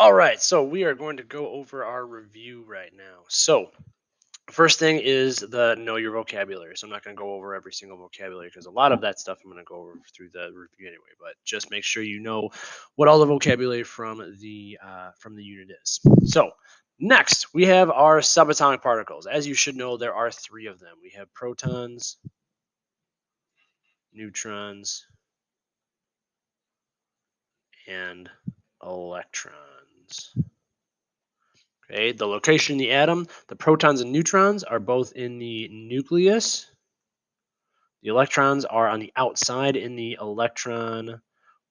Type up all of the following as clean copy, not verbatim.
All right, so we are going to go over our review right now. So, first thing is the know your vocabulary. So, I'm not going to go over every single vocabulary because a lot of that stuff I'm going to go over through the review anyway. But just make sure you know what all the vocabulary from the unit is. So, next we have our subatomic particles. As you should know, there are three of them. We have protons, neutrons, and electrons. Okay, the location in the atom, the protons and neutrons are both in the nucleus. The electrons are on the outside in the electron,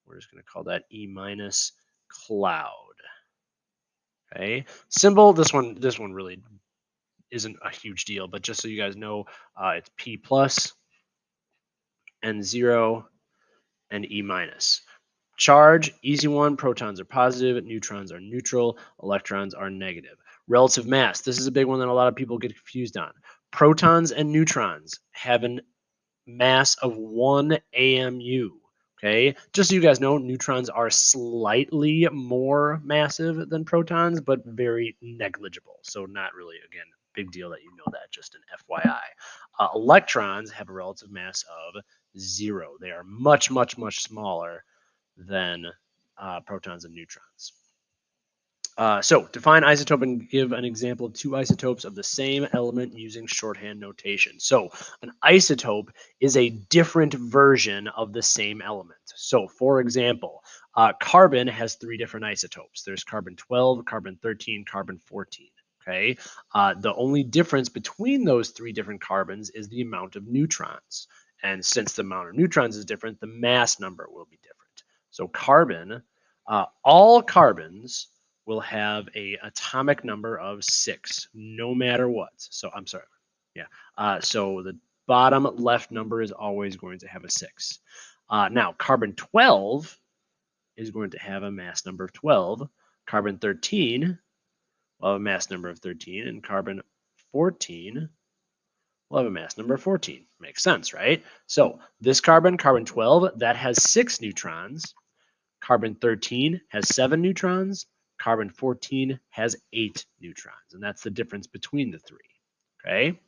we're just going to call that E minus cloud. Okay, symbol, this one really isn't a huge deal, but just so you guys know, it's P plus, N0, and E minus. Charge, easy one, protons are positive, neutrons are neutral, electrons are negative. Relative mass, this is a big one that a lot of people get confused on. Protons and neutrons have a mass of 1 AMU. Okay, just so you guys know, neutrons are slightly more massive than protons, but very negligible. So, not really, again, big deal that you know that, just an FYI. Electrons have a relative mass of 0. They are much, much, much smaller than protons and neutrons. So define isotope and give an example of two isotopes of the same element using shorthand notation. So an isotope is a different version of the same element. So for example, carbon has three different isotopes. There's carbon 12, carbon 13, carbon 14. Okay. The only difference between those three different carbons is the amount of neutrons. And since the amount of neutrons is different, the mass number will be different. So carbon, all carbons will have a atomic number of 6, no matter what. So I'm sorry. Yeah. So the bottom left number is always going to have a 6. Now, carbon 12 is going to have a mass number of 12. Carbon 13 will have a mass number of 13. And carbon 14 will have a mass number of 14. Makes sense, right? So this carbon, carbon 12, that has 6 neutrons. Carbon 13 has 7 neutrons. Carbon 14 has 8 neutrons. And that's the difference between the three. Okay.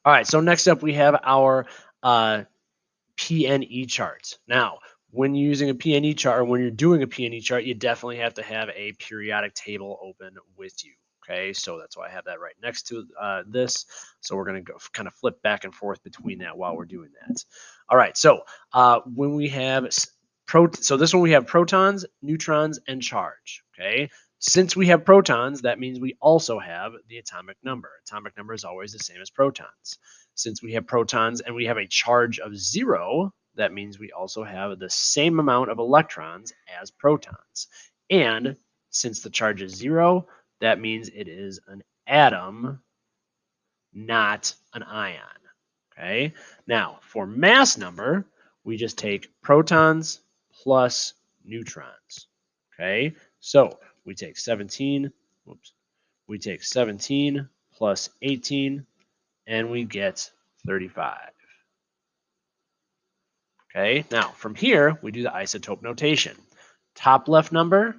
All right. So next up, we have our PNE charts. Now, when you're using a PNE chart, or when you're doing a PNE chart, you definitely have to have a periodic table open with you. Okay, so that's why I have that right next to this. So we're going to go kind of flip back and forth between that while we're doing that. All right, so when we have so this one we have protons, neutrons, and charge. Okay, since we have protons, that means we also have the atomic number. Atomic number is always the same as protons. Since we have protons and we have a charge of 0, that means we also have the same amount of electrons as protons. And since the charge is 0, that means it is an atom, not an ion. Okay. Now, for mass number, we just take protons plus neutrons. Okay. So we take 17. Whoops. We take 17 plus 18, and we get 35. Okay. Now, from here, we do the isotope notation. Top left number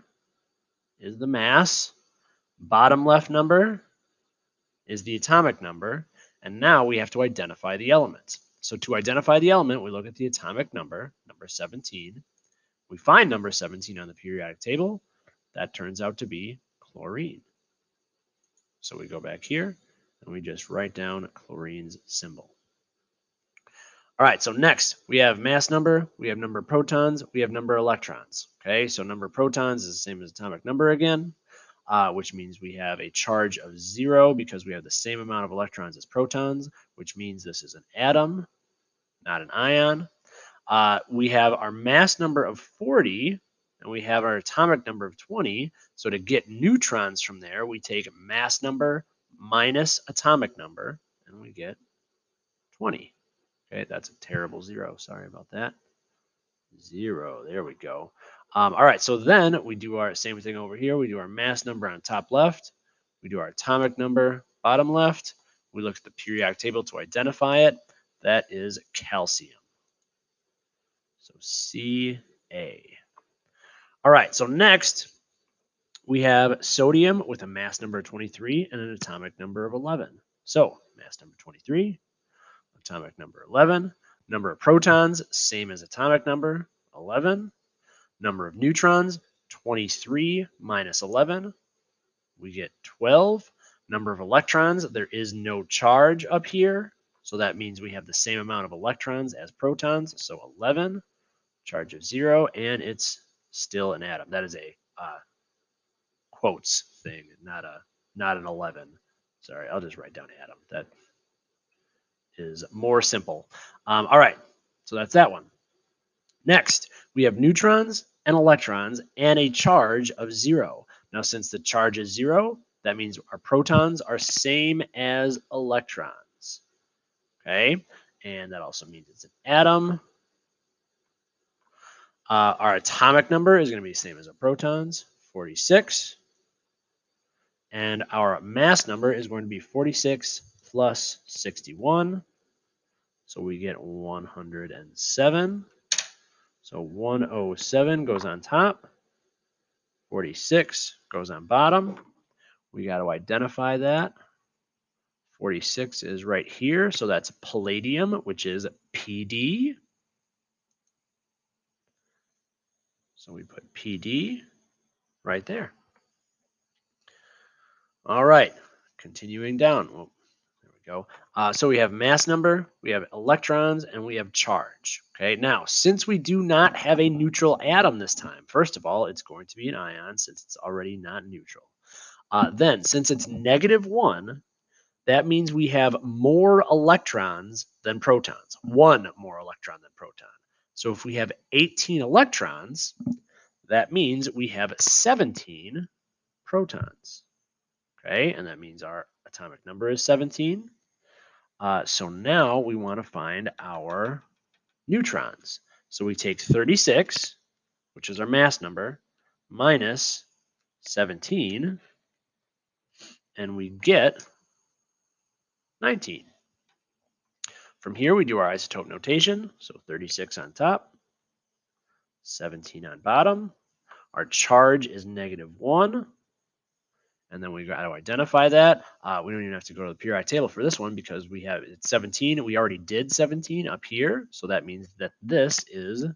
is the mass. Bottom left number is the atomic number. And now we have to identify the element. So to identify the element, we look at the atomic number, number 17. We find number 17 on the periodic table. That turns out to be chlorine. So we go back here and we just write down chlorine's symbol. All right, so next we have mass number, we have number of protons, we have number of electrons. Okay, so number of protons is the same as atomic number again, which means we have a charge of 0 because we have the same amount of electrons as protons, which means this is an atom, not an ion. We have our mass number of 40, and we have our atomic number of 20. So to get neutrons from there, we take mass number minus atomic number, and we get 20. Okay, that's a terrible 0. Sorry about that. 0. There we go. All right, so then we do our same thing over here. We do our mass number on top left. We do our atomic number bottom left. We look at the periodic table to identify it. That is calcium. So Ca. All right, so next we have sodium with a mass number of 23 and an atomic number of 11. So mass number 23, atomic number 11. Number of protons, same as atomic number, 11. Number of neutrons, 23 minus 11. We get 12. Number of electrons, there is no charge up here. So that means we have the same amount of electrons as protons. So 11, charge of 0, and it's still an atom. That is a quotes thing, not an 11. Sorry, I'll just write down atom. That is more simple. All right, so that's that one. Next, we have neutrons and electrons and a charge of 0. Now, since the charge is 0, that means our protons are same as electrons. Okay, and that also means it's an atom. Our atomic number is going to be the same as our protons, 46. And our mass number is going to be 46 plus 61. So we get 107. So 107 goes on top. 46 goes on bottom. We got to identify that. 46 is right here. So that's palladium, which is PD. So we put PD right there. All right, continuing down. Oh, there we go. So we have mass number, we have electrons, and we have charge. Okay, now since we do not have a neutral atom this time, first of all, it's going to be an ion since it's already not neutral. Then, since it's -1, that means we have more electrons than protons, one more electron than proton. So if we have 18 electrons, that means we have 17 protons. Okay, and that means our atomic number is 17. So now we want to find our neutrons. So we take 36, which is our mass number, minus 17, and we get 19. From here, we do our isotope notation. So 36 on top, 17 on bottom. Our charge is -1. And then we got to identify that. We don't even have to go to the periodic table for this one because we have it's 17. We already did 17 up here. So that means that this is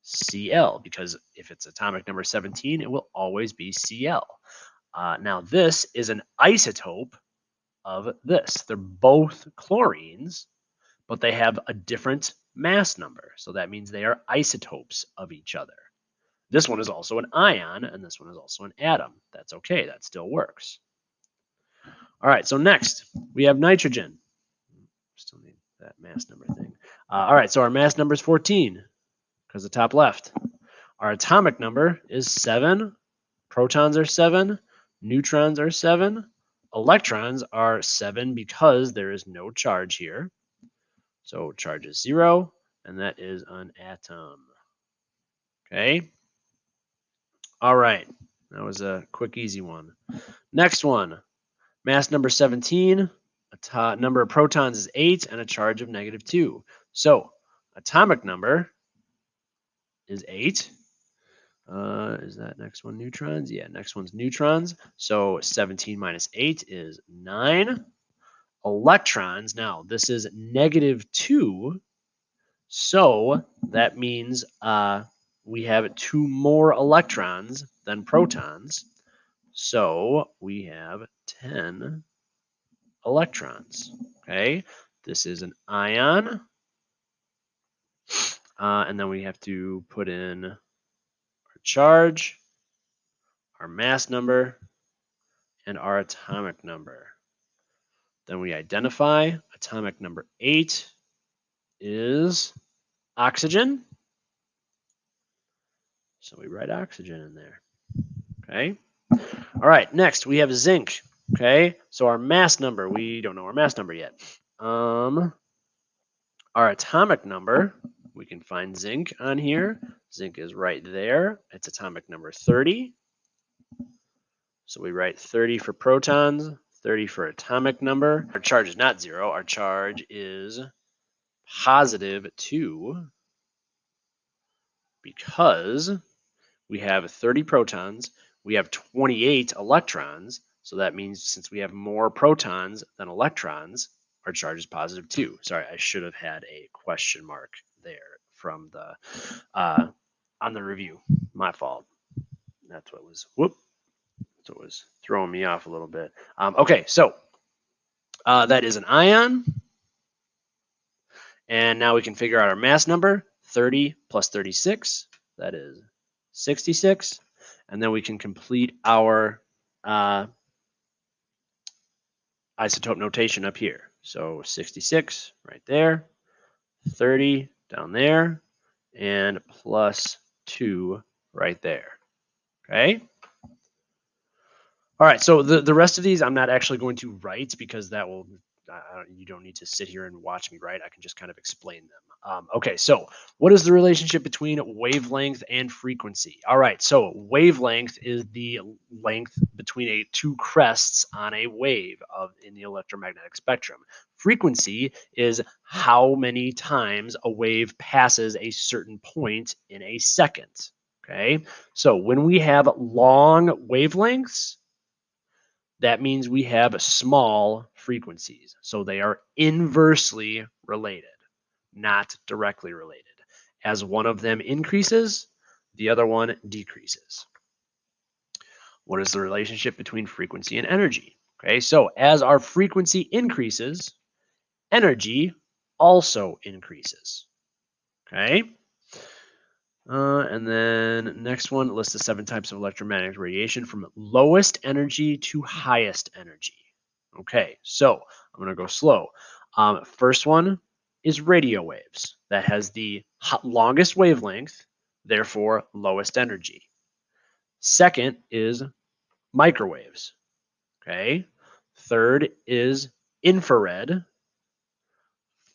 Cl, because if it's atomic number 17, it will always be Cl. Now this is an isotope of this. They're both chlorines, but they have a different mass number. So that means they are isotopes of each other. This one is also an ion, and this one is also an atom. That's okay. That still works. All right, so next, we have nitrogen. Still need that mass number thing. All right, so our mass number is 14, because the top left. Our atomic number is 7. Protons are 7. Neutrons are 7. Electrons are 7 because there is no charge here. So charge is 0, and that is an atom. Okay. All right, that was a quick, easy one. Next one, mass number 17, number of protons is 8, and a charge of -2. So atomic number is 8. Is that next one neutrons? Yeah, next one's neutrons. So 17 minus 8 is 9. Electrons, now this is -2. So that means we have 2 more electrons than protons. So we have 10 electrons. Okay, this is an ion. And then we have to put in our charge, our mass number, and our atomic number. Then we identify atomic number 8 is oxygen. So we write oxygen in there. Okay. All right, next we have zinc. Okay, so our mass number, we don't know our mass number yet. Our atomic number, we can find zinc on here. Zinc is right there. It's atomic number 30. So we write 30 for protons, 30 for atomic number. Our charge is not 0. Our charge is +2 because we have 30 protons, we have 28 electrons. So that means since we have more protons than electrons, our charge is positive 2. Sorry, I should have had a question mark there from the on the review. My fault. That's what was that's what was throwing me off a little bit. Okay, so that is an ion. And now we can figure out our mass number, 30 plus 36, that is 66. And then we can complete our isotope notation up here. So 66 right there, 30 down there, and plus 2 right there. Okay? All right, so the rest of these I'm not actually going to write because that will, you don't need to sit here and watch me write. I can just kind of explain them. Okay, so what is the relationship between wavelength and frequency? All right, so wavelength is the length between two crests on a wave in the electromagnetic spectrum. Frequency is how many times a wave passes a certain point in a second. Okay, so when we have long wavelengths, that means we have small frequencies. So they are inversely related, not directly related. As one of them increases, the other one decreases. What is the relationship between frequency and energy? Okay, so as our frequency increases, energy also increases. Okay. And then next one, list the 7 types of electromagnetic radiation from lowest energy to highest energy. Okay, so I'm going to go slow. First one is radio waves. That has the longest wavelength, therefore lowest energy. Second is microwaves. Okay. Third is infrared.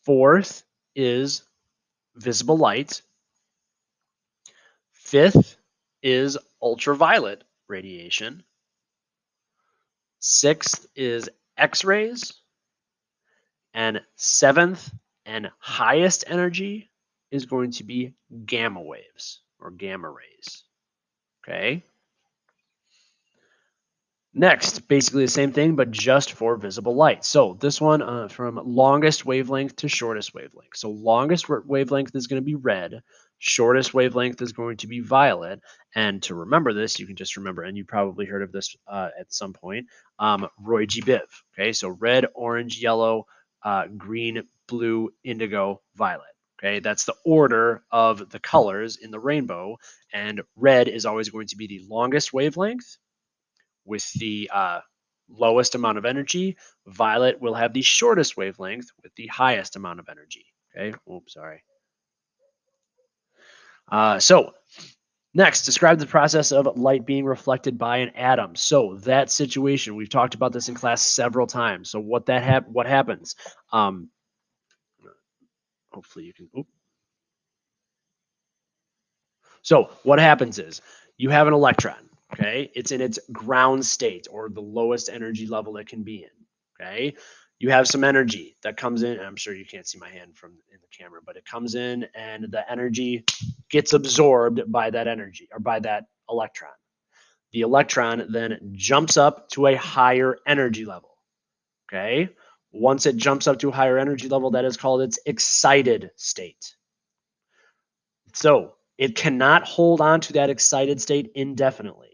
Fourth is visible light. Fifth is ultraviolet radiation. Sixth is X-rays. And seventh and highest energy is going to be gamma waves or gamma rays. Okay. Next, basically the same thing, but just for visible light. So this one from longest wavelength to shortest wavelength. So longest wavelength is going to be red. Shortest wavelength is going to be violet. And to remember this, you can just remember, and you probably heard of this at some point, Roy G. Biv. Okay, so red, orange, yellow, green, blue, indigo, violet. Okay, that's the order of the colors in the rainbow. And red is always going to be the longest wavelength with the lowest amount of energy. Violet will have the shortest wavelength with the highest amount of energy. Okay, oops, sorry. So next, describe the process of light being reflected by an atom. So that situation, we've talked about this in class several times. So what happens? Hopefully you can. Oops. So what happens is you have an electron. Okay, it's in its ground state or the lowest energy level it can be in. Okay, you have some energy that comes in. I'm sure you can't see my hand from in the camera, but it comes in and the energy gets absorbed by that energy or by that electron. The electron then jumps up to a higher energy level. Okay, once it jumps up to a higher energy level, that is called its excited state. So it cannot hold on to that excited state indefinitely.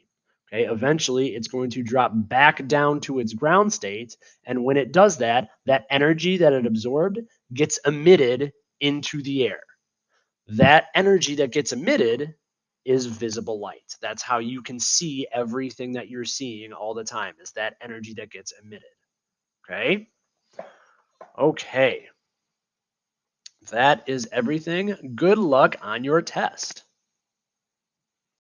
Okay, eventually it's going to drop back down to its ground state. And when it does that, that energy that it absorbed gets emitted into the air. That energy that gets emitted is visible light. That's how you can see everything that you're seeing all the time, is that energy that gets emitted. Okay? Okay. That is everything. Good luck on your test.